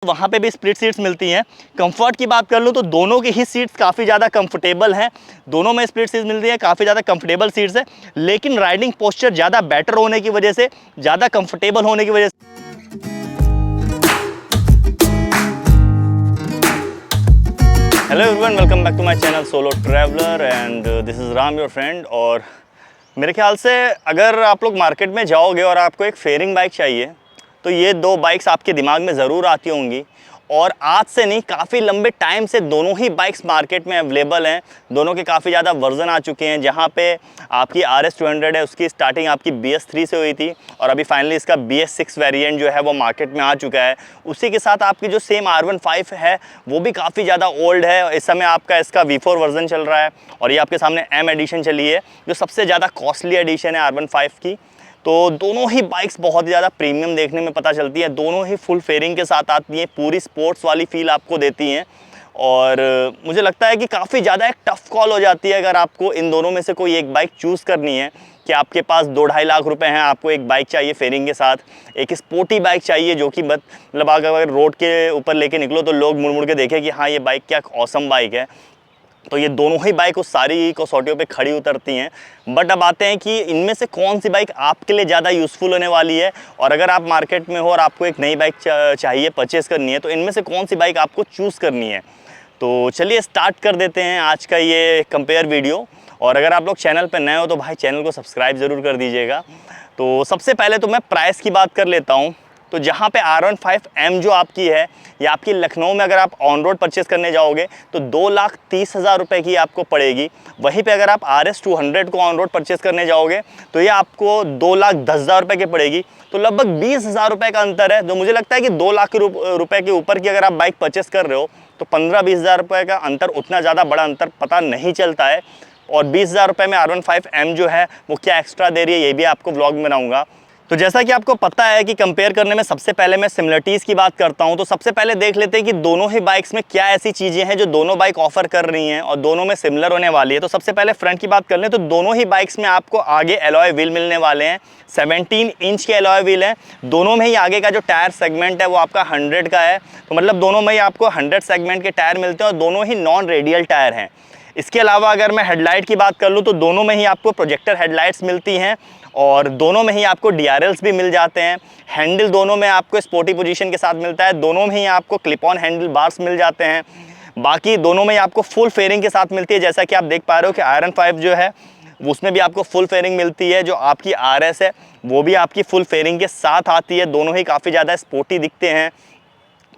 वहाँ पे भी स्प्लिट सीट्स मिलती हैं। कंफर्ट की बात कर लूँ तो दोनों की ही सीट्स काफ़ी ज़्यादा कंफर्टेबल हैं। दोनों में स्प्लिट सीट्स मिलती हैं, काफ़ी ज़्यादा कंफर्टेबल सीट्स है, लेकिन राइडिंग पोस्चर ज़्यादा बेटर होने की वजह से, ज़्यादा कंफर्टेबल होने की वजह से। Hello everyone, welcome back to my channel solo traveller and this is Ram your friend. और मेरे ख्याल से अगर आप लोग मार्केट में जाओगे और आपको एक फेयरिंग बाइक चाहिए तो ये दो बाइक्स आपके दिमाग में ज़रूर आती होंगी। और आज से नहीं, काफ़ी लंबे टाइम से दोनों ही बाइक्स मार्केट में अवेलेबल हैं। दोनों के काफ़ी ज़्यादा वर्जन आ चुके हैं। जहाँ पे आपकी RS200 है, उसकी स्टार्टिंग आपकी BS3 से हुई थी और अभी फाइनली इसका BS6 वेरिएंट जो है वो मार्केट में आ चुका है। उसी के साथ आपकी जो सेम R15 है वो भी काफ़ी ज़्यादा ओल्ड है। इस समय आपका इसका V4 वर्जन चल रहा है और ये आपके सामने M एडिशन चली है, जो सबसे ज़्यादा कॉस्टली एडिशन है R15 की। तो दोनों ही बाइक्स बहुत ज़्यादा प्रीमियम देखने में पता चलती है। दोनों ही फुल फेयरिंग के साथ आती हैं, पूरी स्पोर्ट्स वाली फील आपको देती हैं। और मुझे लगता है कि काफ़ी ज़्यादा एक टफ़ कॉल हो जाती है अगर आपको इन दोनों में से कोई एक बाइक चूज़ करनी है कि आपके पास 2-2.5 लाख रुपए हैं, आपको एक बाइक चाहिए फेयरिंग के साथ, एक स्पोर्टी बाइक चाहिए जो कि मतलब अगर रोड के ऊपर लेके निकलो तो लोग मुड़ मुड़ के देखें कि हाँ ये बाइक क्या ऑसम बाइक है। तो ये दोनों ही बाइक उस सारी कसौटियों पे खड़ी उतरती हैं। बट अब आते हैं कि इनमें से कौन सी बाइक आपके लिए ज़्यादा यूज़फुल होने वाली है। और अगर आप मार्केट में हो और आपको एक नई बाइक चाहिए, परचेज़ करनी है, तो इनमें से कौन सी बाइक आपको चूज़ करनी है। तो चलिए स्टार्ट कर देते हैं आज का ये कंपेयर वीडियो। और अगर आप लोग चैनल पर नए हो तो भाई चैनल को सब्सक्राइब ज़रूर कर दीजिएगा। तो सबसे पहले तो मैं प्राइस की बात कर लेता हूँ। तो जहाँ पे R15M जो आपकी है, ये आपकी लखनऊ में अगर आप ऑन रोड परचेस करने जाओगे तो 2,30,000 रुपये की आपको पड़ेगी। वहीं पे अगर आप RS200 को ऑन रोड परचेस करने जाओगे तो ये आपको 2,10,000 रुपये की पड़ेगी। तो लगभग 20,000 रुपये का अंतर है। जो मुझे लगता है कि 2 लाख रुपये के ऊपर की अगर आप बाइक परचेस कर रहे हो तो 15-20,000 रुपये का अंतर, उतना ज़्यादा बड़ा अंतर पता नहीं चलता है। और 20,000 रुपये में R15M जो है वो क्या एक्स्ट्रा दे रही है, ये भी आपको व्लॉग में बनाऊँगा। तो जैसा कि आपको पता है कि कंपेयर करने में सबसे पहले मैं सिमिलरिटीज़ की बात करता हूं। तो सबसे पहले देख लेते हैं कि दोनों ही बाइक्स में क्या ऐसी चीज़ें हैं जो दोनों बाइक ऑफर कर रही हैं और दोनों में सिमिलर होने वाली है। तो सबसे पहले फ्रंट की बात कर लें तो दोनों ही बाइक्स में आपको आगे एलॉय व्हील मिलने वाले हैं। 17 इंच के एलॉय व्हील हैं। दोनों में ही आगे का जो टायर सेगमेंट है वो आपका 100 का है। तो मतलब दोनों में ही आपको 100 सेगमेंट के टायर मिलते हैं और दोनों ही नॉन रेडियल टायर हैं। इसके अलावा अगर मैं हेडलाइट की बात कर लूँ तो दोनों में ही आपको प्रोजेक्टर हेडलाइट्स मिलती हैं और दोनों में ही आपको DRLs भी मिल जाते हैं। हैंडल दोनों में आपको स्पोर्टी पोजीशन के साथ मिलता है। दोनों में ही आपको क्लिप ऑन हैंडल बार्स मिल जाते हैं। बाकी दोनों में ही आपको फुल फेयरिंग के साथ मिलती है। जैसा कि आप देख पा रहे हो कि आयरन 5 जो है उसमें भी आपको फुल फेयरिंग मिलती है। जो आपकी RS है वो भी आपकी फुल फेयरिंग के साथ आती है। दोनों ही काफ़ी ज़्यादा स्पोर्टी दिखते हैं।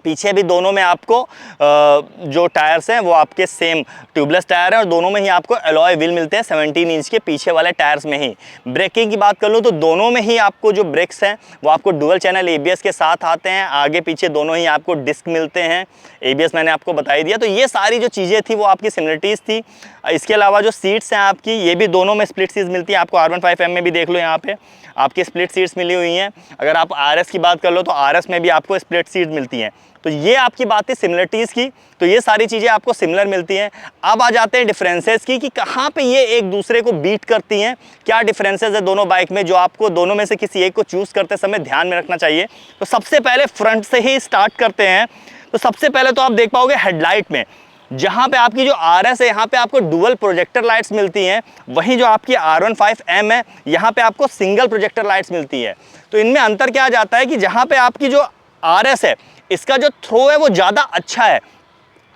पीछे भी दोनों में आपको जो टायर्स हैं वो आपके सेम ट्यूबलेस टायर हैं और दोनों में ही आपको एलॉय व्हील मिलते हैं 17 इंच के पीछे वाले टायर्स में ही। ब्रेकिंग की बात कर लूँ तो दोनों में ही आपको जो ब्रेक्स हैं वो आपको डुअल चैनल ABS के साथ आते हैं। आगे पीछे दोनों ही आपको डिस्क मिलते हैं। ABS मैंने आपको बता ही दिया। तो ये सारी जो चीज़ें थी वो आपकी सिमिलरिटीज़ थी। इसके अलावा जो सीट्स हैं आपकी, ये भी दोनों में स्प्लिट सीट्स मिलती है। आपको R15M में भी देख लो, यहाँ पे आपकी स्प्लिट सीट्स मिली हुई हैं। अगर आप RS की बात कर लो तो RS में भी आपको स्प्लिट सीट मिलती हैं। तो ये आपकी बात है सिमिलरिटीज़ की। तो ये सारी चीज़ें आपको सिमिलर मिलती हैं। अब आ जाते हैं डिफरेंसेस की कि कहाँ पे ये एक दूसरे को बीट करती हैं, क्या डिफरेंसेस है दोनों बाइक में जो आपको दोनों में से किसी एक को चूज़ करते समय ध्यान में रखना चाहिए। तो सबसे पहले फ्रंट से ही स्टार्ट करते हैं। तो सबसे पहले तो आप देख पाओगे हेडलाइट में, जहाँ पे आपकी जो RS है यहाँ पे आपको डुअल प्रोजेक्टर लाइट्स मिलती हैं। वहीं जो आपकी R15M है यहाँ पे आपको सिंगल प्रोजेक्टर लाइट्स मिलती है। तो इनमें अंतर क्या आ जाता है कि जहाँ पे आपकी जो RS है इसका जो थ्रो है वो ज़्यादा अच्छा है।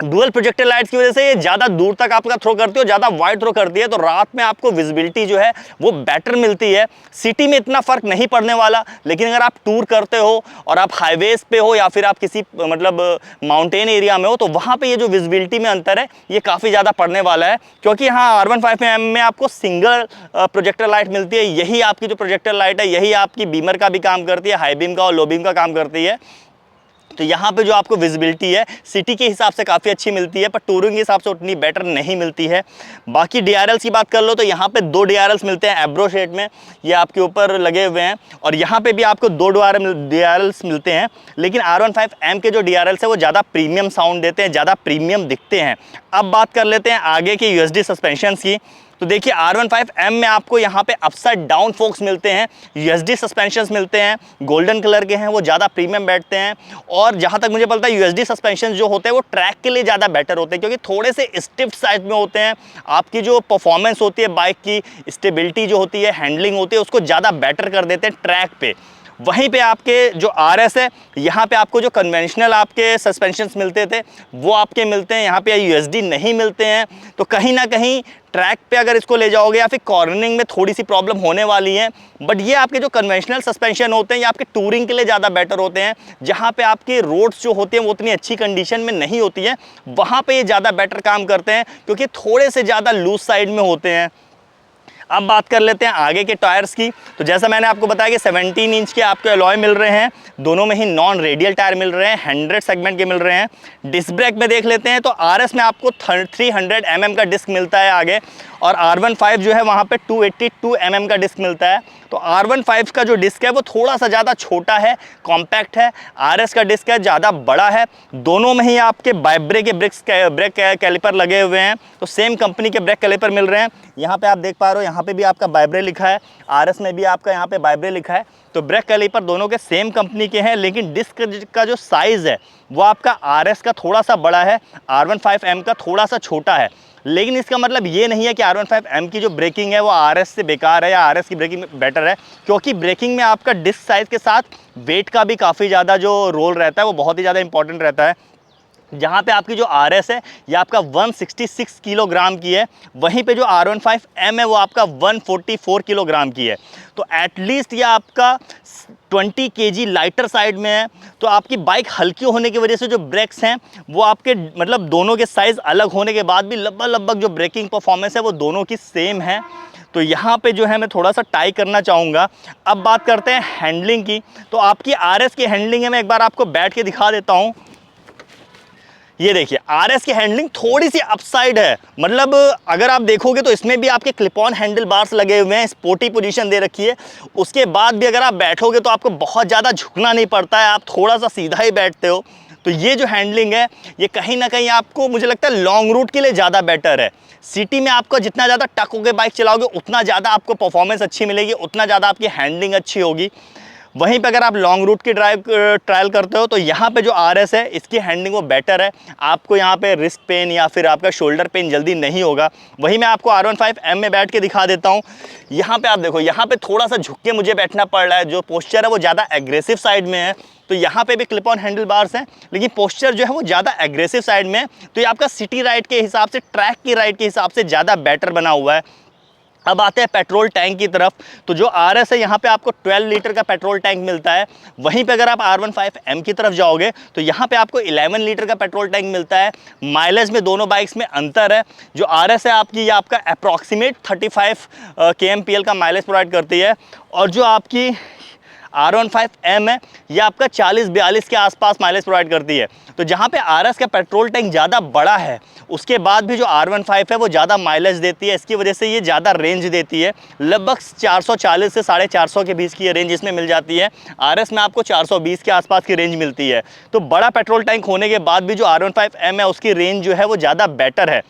डुअल प्रोजेक्टर लाइट्स की वजह से ये ज़्यादा दूर तक आपका थ्रो करती है, ज़्यादा वाइड थ्रो करती है। तो रात में आपको विजिबिलिटी जो है वो बेटर मिलती है। सिटी में इतना फ़र्क नहीं पड़ने वाला, लेकिन अगर आप टूर करते हो और आप हाईवेज़ पे हो या फिर आप किसी मतलब माउंटेन एरिया में हो तो वहाँ पे ये जो विजिबिलिटी में अंतर है ये काफ़ी ज़्यादा पड़ने वाला है। क्योंकि यहाँ R15M में आपको सिंगल प्रोजेक्टर लाइट मिलती है। यही आपकी जो प्रोजेक्टर लाइट है यही आपकी बीमर का भी काम करती है, हाई बीम का और लो बीम का काम करती है। तो यहाँ पे जो आपको विजिबिलिटी है सिटी के हिसाब से काफ़ी अच्छी मिलती है, पर टूरिंग के हिसाब से उतनी बेटर नहीं मिलती है। बाकी DRLs की बात कर लो तो यहाँ पे 2 DRLs मिलते हैं एब्रो शेड में, ये आपके ऊपर लगे हुए हैं। और यहाँ पे भी आपको 2 DRLs मिलते हैं। लेकिन R15M के जो DRLs है वो ज़्यादा प्रीमियम साउंड देते हैं, ज़्यादा प्रीमियम दिखते हैं। अब बात कर लेते हैं आगे के USD सस्पेंशन की। तो देखिए R15M में आपको यहाँ पे अपसाइड डाउन फोक्स मिलते हैं, USD सस्पेंशंस मिलते हैं, गोल्डन कलर के हैं, वो ज़्यादा प्रीमियम बैठते हैं। और जहाँ तक मुझे पता है USD सस्पेंशन जो होते हैं वो ट्रैक के लिए ज़्यादा बेटर होते हैं, क्योंकि थोड़े से स्टिफ साइज में होते हैं। आपकी जो परफॉर्मेंस होती है, बाइक की स्टेबिलिटी जो होती है, हैंडलिंग होती है, उसको ज़्यादा बेटर कर देते हैं ट्रैक पे। वहीं पे आपके जो RS है, यहाँ पे आपको जो कन्वेंशनल आपके सस्पेंशंस मिलते थे वो आपके मिलते हैं, यहाँ पे USD नहीं मिलते हैं। तो कहीं ना कहीं ट्रैक पे अगर इसको ले जाओगे या फिर कॉर्नरिंग में थोड़ी सी प्रॉब्लम होने वाली है। बट ये आपके जो कन्वेंशनल सस्पेंशन होते हैं ये आपके टूरिंग के लिए ज़्यादा बेटर होते हैं, जहाँ पे आपके रोड्स जो होते हैं वो उतनी अच्छी कंडीशन में नहीं होती है, वहाँ पे ये ज़्यादा बेटर काम करते हैं, क्योंकि थोड़े से ज़्यादा लूज साइड में होते हैं। अब बात कर लेते हैं आगे के टायर्स की। तो जैसा मैंने आपको बताया कि 17 इंच के आपको एलॉय मिल रहे हैं, दोनों में ही नॉन रेडियल टायर मिल रहे हैं, 100 सेगमेंट के मिल रहे हैं। डिस्क ब्रेक में देख लेते हैं तो RS में आपको 300 mm का डिस्क मिलता है आगे, और R15 जो है वहाँ पे 282 mm का डिस्क मिलता है। तो R15 का जो डिस्क है वो थोड़ा सा ज़्यादा छोटा है, कॉम्पैक्ट है। RS का डिस्क है ज़्यादा बड़ा है। दोनों में ही आपके बाइब्रे के ब्रेक कैलिपर लगे हुए हैं, तो सेम कंपनी के ब्रेक कैलिपर मिल रहे हैं। यहाँ पे आप देख पा रहे हो, यहाँ पे भी आपका बाइब्रे लिखा है, RS में भी आपका यहाँ पे बाइब्रे लिखा है। तो ब्रेक कैलिपर दोनों के सेम कंपनी के हैं, लेकिन डिस्क का जो साइज़ है वो आपका RS का थोड़ा सा बड़ा है, R15M का थोड़ा सा छोटा है। लेकिन इसका मतलब ये नहीं है कि R15M की जो ब्रेकिंग है वो RS से बेकार है या RS की ब्रेकिंग बेटर है, क्योंकि ब्रेकिंग में आपका डिस्क साइज़ के साथ वेट का भी काफ़ी ज़्यादा जो रोल रहता है वो बहुत ही ज़्यादा इंपॉर्टेंट रहता है। जहाँ पे आपकी जो RS है ये आपका 166 किलोग्राम की है, वहीं पे जो R15M है वो आपका 144 किलोग्राम की है। तो एटलीस्ट ये आपका 20 kg लाइटर साइड में है। तो आपकी बाइक हल्की होने की वजह से जो ब्रेक्स हैं वो आपके मतलब दोनों के साइज़ अलग होने के बाद भी लगभग जो ब्रेकिंग परफॉर्मेंस है वो दोनों की सेम है। तो यहाँ पे जो है मैं थोड़ा सा टाई करना चाहूँगा। अब बात करते हैं हैंडलिंग की। तो आपकी RS की हैंडलिंग है, मैं एक बार आपको बैठ के दिखा देता हूँ। ये देखिए RS की हैंडलिंग थोड़ी सी अपसाइड है, मतलब अगर आप देखोगे तो इसमें भी आपके क्लिप ऑन हैंडल बार्स लगे हुए हैं, स्पोर्टी पोजीशन दे रखी है। उसके बाद भी अगर आप बैठोगे तो आपको बहुत ज़्यादा झुकना नहीं पड़ता है, आप थोड़ा सा सीधा ही बैठते हो। तो ये जो हैंडलिंग है ये कहीं ना कहीं आपको मुझे लगता है लॉन्ग रूट के लिए ज़्यादा बेटर है। सिटी में आपको जितना ज़्यादा टक होकर बाइक चलाओगे उतना ज़्यादा आपको परफॉर्मेंस अच्छी मिलेगी, उतना ज़्यादा आपकी हैंडलिंग अच्छी होगी। वहीं पे अगर आप लॉन्ग रूट की ट्रायल करते हो तो यहाँ पे जो RS है इसकी हैंडलिंग वो बेटर है, आपको यहाँ पे रिस्ट पेन या फिर आपका शोल्डर पेन जल्दी नहीं होगा। वहीं मैं आपको R15M में बैठ के दिखा देता हूँ। यहाँ पे आप देखो, यहाँ पे थोड़ा सा झुक के मुझे बैठना पड़ रहा है, जो पोस्चर है वो ज़्यादा एग्रेसिव साइड में है। तो यहाँ पे भी क्लिप ऑन हैंडल बार्स हैं, लेकिन पोस्चर जो है वो ज़्यादा एग्रेसिव साइड में है। तो ये आपका सिटी राइड के हिसाब से, ट्रैक की राइड के हिसाब से ज़्यादा बेटर बना हुआ है। अब आते हैं पेट्रोल टैंक की तरफ। तो जो RS है यहाँ पे आपको 12 लीटर का पेट्रोल टैंक मिलता है। वहीं पे अगर आप R15M की तरफ जाओगे तो यहाँ पे आपको 11 लीटर का पेट्रोल टैंक मिलता है। माइलेज में दोनों बाइक्स में अंतर है। जो RS है आपकी, ये आपका अप्रॉक्सीमेट 35 kmpl का माइलेज प्रोवाइड करती है, और जो आपकी R15M है ये आपका 40-42 के आसपास माइलेज प्रोवाइड करती है। तो जहाँ पे RS का पेट्रोल टैंक ज़्यादा बड़ा है, उसके बाद भी जो R15 है वो ज़्यादा माइलेज देती है। इसकी वजह से ये ज़्यादा रेंज देती है, लगभग 440 से 450 के बीच की ये रेंज इसमें मिल जाती है। RS में आपको 420 के आसपास की रेंज मिलती है। तो बड़ा पेट्रोल टैंक होने के बाद भी जो R15M है उसकी रेंज जो है वो ज़्यादा बेटर है।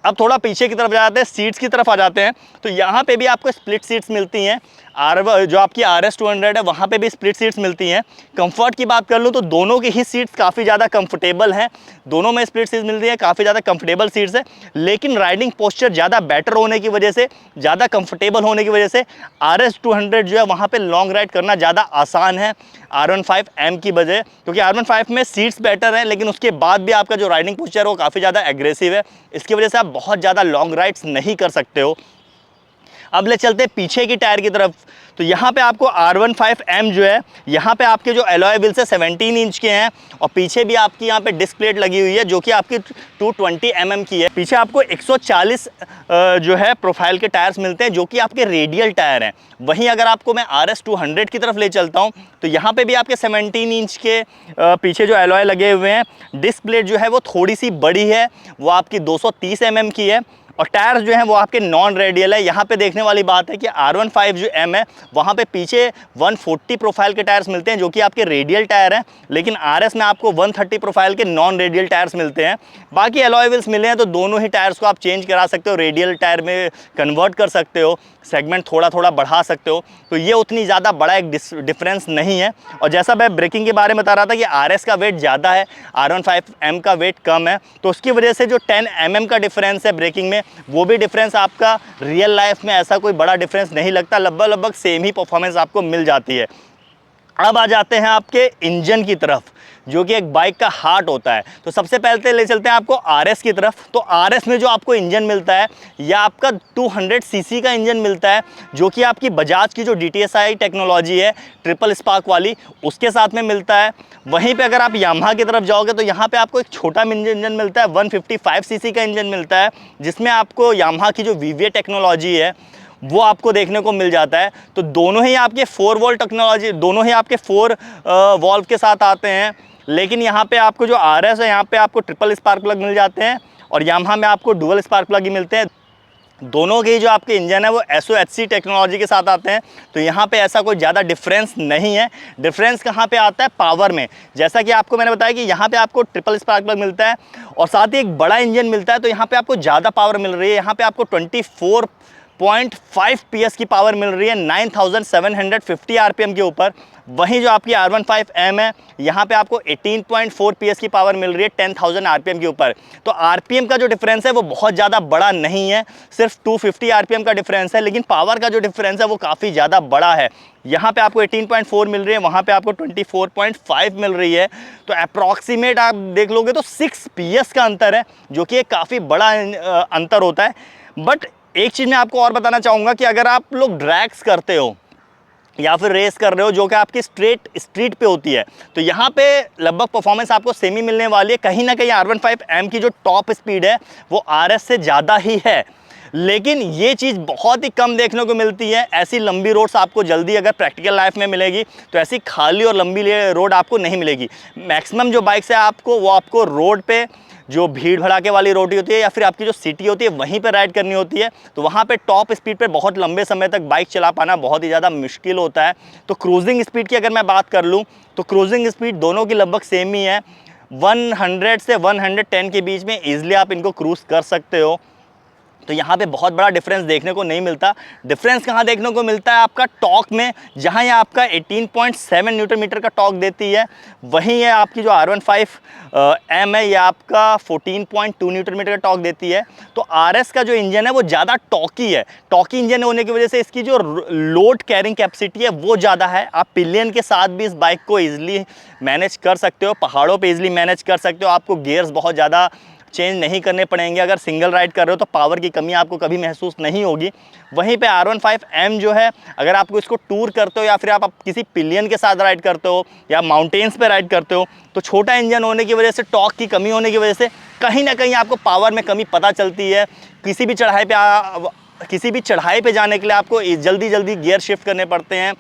अब थोड़ा पीछे की तरफ जाते हैं, सीट्स की तरफ आ जाते हैं। तो यहाँ पे भी आपको स्प्लिट सीट्स मिलती हैं। जो आपकी RS200 है वहाँ पे भी स्प्लिट सीट्स मिलती हैं। कंफर्ट की बात कर लूँ तो दोनों की ही सीट्स काफ़ी ज़्यादा कंफर्टेबल हैं, दोनों में स्प्लिट सीट्स मिलती हैं, काफ़ी ज़्यादा कंफर्टेबल सीट्स है। लेकिन राइडिंग पोस्चर ज़्यादा बेटर होने की वजह से, ज़्यादा कंफर्टेबल होने की वजह से RS200 जो है वहाँ पर लॉन्ग राइड करना ज़्यादा आसान है R15M की बजाय, क्योंकि R15 में सीट्स बेटर हैं, लेकिन उसके बाद भी आपका जो राइडिंग पोस्चर है वो काफ़ी ज़्यादा एग्रेसिव है। इसकी वजह से आप बहुत ज़्यादा लॉन्ग राइड्स नहीं कर सकते हो। अब ले चलते हैं पीछे की टायर की तरफ। तो यहाँ पे आपको R15M जो है, यहाँ पे आपके जो एलॉय व्हील्स है 17 इंच के हैं, और पीछे भी आपकी यहाँ पे डिस्क प्लेट लगी हुई है जो कि आपकी 220 mm की है। पीछे आपको 140 जो है प्रोफाइल के टायर्स मिलते हैं जो कि आपके रेडियल टायर हैं। वहीं अगर आपको मैं RS200 की तरफ ले चलता हूँ तो यहाँ पे भी आपके 17 इंच के पीछे जो एलॉय लगे हुए हैं। डिस्क प्लेट जो है वो थोड़ी सी बड़ी है, वो आपकी 230 mm की है, और टायर्स जो हैं वो आपके नॉन रेडियल है। यहाँ पे देखने वाली बात है कि R15 जो M है वहाँ पे पीछे 140 प्रोफाइल के टायर्स मिलते हैं जो कि आपके रेडियल टायर हैं, लेकिन RS में आपको 130 प्रोफाइल के नॉन रेडियल टायर्स मिलते हैं। बाकी अलॉय व्हील्स मिले हैं तो दोनों ही टायर्स को आप चेंज करा सकते हो, रेडियल टायर में कन्वर्ट कर सकते हो, सेगमेंट थोड़ा थोड़ा बढ़ा सकते हो। तो ये उतनी ज़्यादा बड़ा एक डिफरेंस नहीं है। और जैसा मैं ब्रेकिंग के बारे में बता रहा था कि RS का वेट ज़्यादा है, R15M का वेट कम है, तो उसकी वजह से जो 10 mm का डिफरेंस है ब्रेकिंग में, वो भी डिफरेंस आपका रियल लाइफ में ऐसा कोई बड़ा डिफरेंस नहीं लगता, लगभग सेम ही परफॉर्मेंस आपको मिल जाती है। अब आ जाते हैं आपके इंजन की तरफ, जो कि एक बाइक का हार्ट होता है। तो सबसे पहले ले चलते हैं आपको RS की तरफ। तो RS में जो आपको इंजन मिलता है यह आपका 200 सीसी का इंजन मिलता है, जो कि आपकी बजाज की जो DTSI टेक्नोलॉजी है ट्रिपल स्पार्क वाली, उसके साथ में मिलता है। वहीं पे अगर आप यामाहा की तरफ जाओगे तो यहाँ पे आपको एक छोटा इंजन मिलता है, 155 सीसी का इंजन मिलता है, जिसमें आपको यामाहा की जो VVA टेक्नोलॉजी है वो आपको देखने को मिल जाता है। तो दोनों ही आपके 4 वोल्ट टेक्नोलॉजी, दोनों ही आपके 4 वॉल्व के साथ आते हैं। लेकिन यहाँ पे आपको जो RS है यहाँ पे आपको ट्रिपल स्पार्क प्लग मिल जाते हैं और यामाहा में आपको डुअल स्पार्क प्लग ही मिलते हैं। दोनों के जो आपके इंजन है वो SOHC टेक्नोलॉजी के साथ आते हैं। तो यहाँ पे ऐसा कोई ज़्यादा डिफरेंस नहीं है। डिफरेंस कहाँ पे आता है? पावर में। जैसा कि आपको मैंने बताया कि यहाँ पे आपको ट्रिपल स्पार्क प्लग मिलता है और साथ ही एक बड़ा इंजन मिलता है, तो यहाँ पे आपको ज़्यादा पावर मिल रही है। यहाँ पे आपको 24.5 PS की पावर मिल रही है 9750 RPM के ऊपर। वहीं जो आपकी R15M है यहाँ पे आपको 18.4 PS की पावर मिल रही है 10,000 RPM के ऊपर। तो RPM का जो डिफरेंस है वो बहुत ज़्यादा बड़ा नहीं है, सिर्फ 250 RPM का डिफरेंस है, लेकिन पावर का जो डिफरेंस है वो काफ़ी ज़्यादा बड़ा है। यहाँ पे आपको 18.4 मिल रही है, वहाँ पे आपको 24.5 मिल रही है। तो अप्रॉक्सीमेट आप देख लोगे तो 6 PS का अंतर है, जो कि एक काफ़ी बड़ा अंतर होता है। बट एक चीज़ मैं आपको और बताना चाहूँगा कि अगर आप लोग ड्रैग्स करते हो या फिर रेस कर रहे हो जो कि आपकी स्ट्रीट पे होती है, तो यहाँ पे लगभग परफॉर्मेंस आपको सेमी मिलने वाली है। कहीं ना कहीं R15M की जो टॉप स्पीड है वो RS से ज़्यादा ही है, लेकिन ये चीज़ बहुत ही कम देखने को मिलती है। ऐसी लंबी रोड्स आपको जल्दी अगर प्रैक्टिकल लाइफ में मिलेगी तो ऐसी खाली और लंबी रोड आपको नहीं मिलेगी। मैक्सिमम जो बाइक्स है आपको वो आपको रोड पे जो भीड़ भड़ाके वाली रोड होती है या फिर आपकी जो सिटी होती है वहीं पर राइड करनी होती है, तो वहाँ पे टॉप स्पीड पे बहुत लंबे समय तक बाइक चला पाना बहुत ही ज़्यादा मुश्किल होता है। तो क्रूजिंग स्पीड की अगर मैं बात कर लूँ तो क्रूजिंग स्पीड दोनों की लगभग सेम ही है, 100 से 110 के बीच में ईजिली आप इनको क्रूज कर सकते हो। तो यहाँ पे बहुत बड़ा डिफरेंस देखने को नहीं मिलता। डिफरेंस कहाँ देखने को मिलता है? आपका टॉर्क में, जहाँ ये आपका 18.7 न्यूटन मीटर का टॉर्क देती है, वहीं ये आपकी जो R15M है ये आपका 14.2 न्यूटन मीटर का टॉर्क देती है। तो RS का जो इंजन है वो ज़्यादा टॉर्की है। टॉर्की इंजन होने की वजह से इसकी जो लोड कैरिंग कैपेसिटी है वो ज़्यादा है। आप पिलियन के साथ भी इस बाइक को ईजिली मैनेज कर सकते हो, पहाड़ों पर ईजिली मैनेज कर सकते हो। आपको गियर्स बहुत ज़्यादा चेंज नहीं करने पड़ेंगे। अगर सिंगल राइड कर रहे हो तो पावर की कमी आपको कभी महसूस नहीं होगी। वहीं पे R15M जो है, अगर आपको इसको टूर करते हो या फिर आप किसी पिलियन के साथ राइड करते हो या माउंटेन्स पे राइड करते हो, तो छोटा इंजन होने की वजह से, टॉर्क की कमी होने की वजह से कहीं ना कहीं आपको पावर में कमी पता चलती है। किसी भी चढ़ाई पे जाने के लिए आपको जल्दी गियर शिफ्ट करने पड़ते हैं,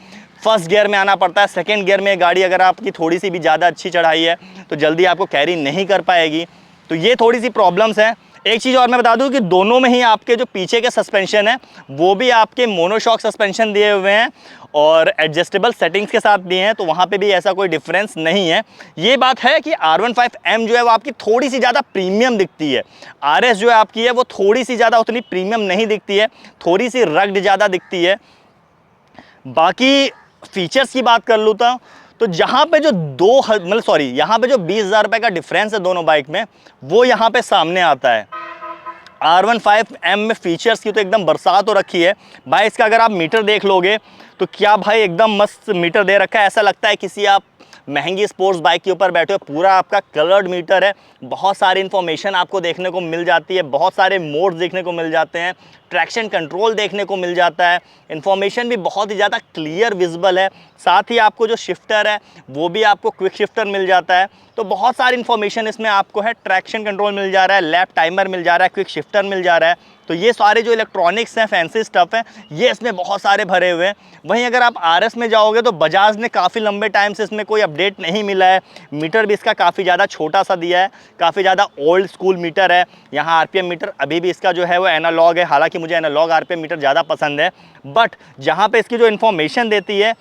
फर्स्ट गियर में आना पड़ता है। सेकेंड गियर में गाड़ी अगर आपकी थोड़ी सी भी ज़्यादा अच्छी चढ़ाई है तो जल्दी आपको कैरी नहीं कर पाएगी। तो ये थोड़ी सी प्रॉब्लम्स हैं। एक चीज़ और मैं बता दूं कि दोनों में ही आपके जो पीछे के सस्पेंशन है वो भी आपके मोनोशॉक सस्पेंशन दिए हुए हैं और एडजस्टेबल सेटिंग्स के साथ दिए हैं, तो वहाँ पे भी ऐसा कोई डिफरेंस नहीं है। ये बात है कि R15M जो है वो आपकी थोड़ी सी ज़्यादा प्रीमियम दिखती है। RS जो है आपकी है वो थोड़ी सी ज़्यादा उतनी प्रीमियम नहीं दिखती है, थोड़ी सी रग्ड ज़्यादा दिखती है। बाकी फीचर्स की बात कर लूँ तो जहाँ पे जो यहाँ पे जो 20,000 रुपये का डिफरेंस है दोनों बाइक में, वो यहाँ पे सामने आता है। R15M में फीचर्स की तो एकदम बरसात हो रखी है भाई। इसका अगर आप मीटर देख लोगे तो क्या भाई एकदम मस्त मीटर दे रखा है, ऐसा लगता है किसी आप महंगी स्पोर्ट्स बाइक के ऊपर बैठे हो। पूरा आपका कलर्ड मीटर है, बहुत सारी इन्फॉर्मेशन आपको देखने को मिल जाती है, बहुत सारे मोड्स देखने को मिल जाते हैं, ट्रैक्शन कंट्रोल देखने को मिल जाता है, इन्फॉर्मेशन भी बहुत ही ज़्यादा क्लियर विजिबल है। साथ ही आपको जो शिफ्टर है वो भी आपको क्विक शिफ्टर मिल जाता है। तो बहुत सारी इन्फॉर्मेशन इसमें आपको है, ट्रैक्शन कंट्रोल मिल जा रहा है, लैप टाइमर मिल जा रहा है, क्विक शिफ्टर मिल जा रहा है। तो ये सारे जो इलेक्ट्रॉनिक्स हैं, फैंसी स्टफ़ हैं, ये इसमें बहुत सारे भरे हुए हैं। वहीं अगर आप RS में जाओगे तो बजाज ने काफ़ी लंबे टाइम से इसमें कोई अपडेट नहीं मिला है। मीटर भी इसका काफ़ी ज़्यादा छोटा सा दिया है, काफ़ी ज़्यादा ओल्ड स्कूल मीटर है। यहाँ RPM मीटर अभी भी इसका जो है वो एनालॉग है, हालांकि मुझे एनालॉग RPM मीटर ज़्यादा पसंद है, बट जहाँ पे इसकी जो इन्फॉर्मेशन देती है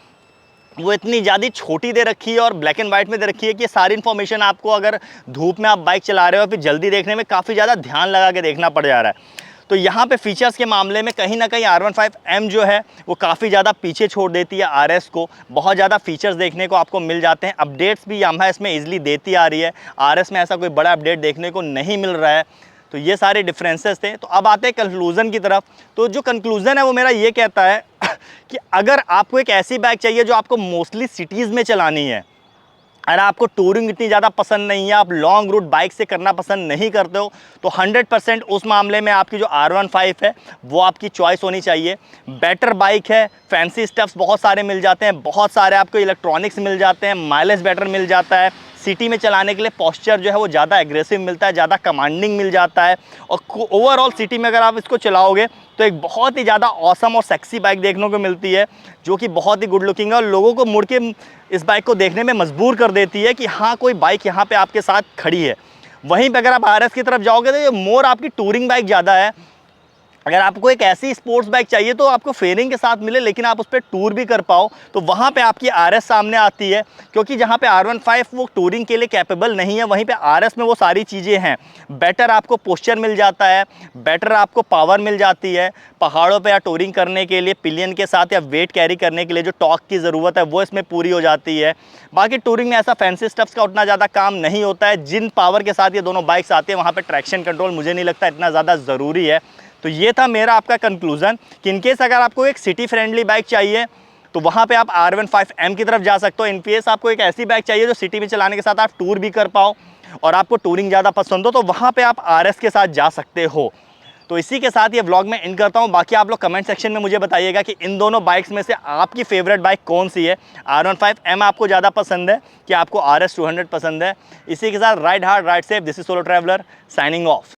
वो इतनी ज़्यादा छोटी दे रखी है और ब्लैक एंड वाइट में दे रखी है कि सारी इन्फॉर्मेशन आपको अगर धूप में आप बाइक चला रहे हो फिर जल्दी देखने में काफ़ी ज़्यादा ध्यान लगा के देखना पड़ जा रहा है। तो यहाँ पे फीचर्स के मामले में कहीं ना कहीं R15M जो है वो काफ़ी ज़्यादा पीछे छोड़ देती है RS को। बहुत ज़्यादा फीचर्स देखने को आपको मिल जाते हैं, अपडेट्स भी यामाहा इसमें ईजिली देती आ रही है, RS में ऐसा कोई बड़ा अपडेट देखने को नहीं मिल रहा है। तो ये सारे डिफरेंसेस थे। तो अब आते हैं कंक्लूज़न की तरफ। तो जो कंक्लूज़न है वो मेरा ये कहता है कि अगर आपको एक ऐसी बाइक चाहिए जो आपको मोस्टली सिटीज़ में चलानी है, अगर आपको टूरिंग इतनी ज़्यादा पसंद नहीं है, आप लॉन्ग रूट बाइक से करना पसंद नहीं करते हो, तो 100% उस मामले में आपकी जो R15 है वो आपकी चॉइस होनी चाहिए। बेटर बाइक है, फैंसी स्टफ्स बहुत सारे मिल जाते हैं, बहुत सारे आपको इलेक्ट्रॉनिक्स मिल जाते हैं, माइलेज बेटर मिल जाता है, सिटी में चलाने के लिए पॉस्चर जो है वो ज़्यादा एग्रेसिव मिलता है, ज़्यादा कमांडिंग मिल जाता है, और ओवरऑल सिटी में अगर आप इसको चलाओगे तो एक बहुत ही ज़्यादा ऑसम और सेक्सी बाइक देखने को मिलती है, जो कि बहुत ही गुड लुकिंग है और लोगों को मुड़ के इस बाइक को देखने में मजबूर कर देती है कि हाँ कोई बाइक यहाँ पे आपके साथ खड़ी है। वहीं पे अगर आप RS की तरफ जाओगे तो ये मोर आपकी टूरिंग बाइक ज़्यादा है। अगर आपको एक ऐसी स्पोर्ट्स बाइक चाहिए तो आपको फेयरिंग के साथ मिले लेकिन आप उस पर टूर भी कर पाओ, तो वहाँ पे आपकी RS सामने आती है, क्योंकि जहाँ पे R15 वो टूरिंग के लिए कैपेबल नहीं है, वहीं पे RS में वो सारी चीज़ें हैं। बेटर आपको पोस्चर मिल जाता है, बेटर आपको पावर मिल जाती है, पहाड़ों पे या टूरिंग करने के लिए पिलियन के साथ या वेट कैरी करने के लिए जो टॉर्क की ज़रूरत है वो इसमें पूरी हो जाती है। बाकी टूरिंग में ऐसा फैंसी स्टफ्स का उतना ज़्यादा काम नहीं होता है। जिन पावर के साथ ये दोनों बाइक्स आती है वहाँ पर ट्रैक्शन कंट्रोल मुझे नहीं लगता इतना ज़्यादा ज़रूरी है। तो ये था मेरा आपका कंक्लूज़न कि इनकेस अगर आपको एक सिटी फ्रेंडली बाइक चाहिए तो वहाँ पे आप R15M की तरफ जा सकते हो। इनकेस आपको एक ऐसी बाइक चाहिए जो सिटी में चलाने के साथ आप टूर भी कर पाओ और आपको टूरिंग ज़्यादा पसंद हो, तो वहाँ पे आप RS के साथ जा सकते हो। तो इसी के साथ ये व्लॉग मैं एंड करता हूँ। बाकी आप लोग कमेंट सेक्शन में मुझे बताइएगा कि इन दोनों बाइक्स में से आपकी फेवरेट बाइक कौन सी है। R15M आपको ज़्यादा पसंद है कि आपको RS 200 पसंद है। इसी के साथ ride hard ride safe, this is solo traveller signing off.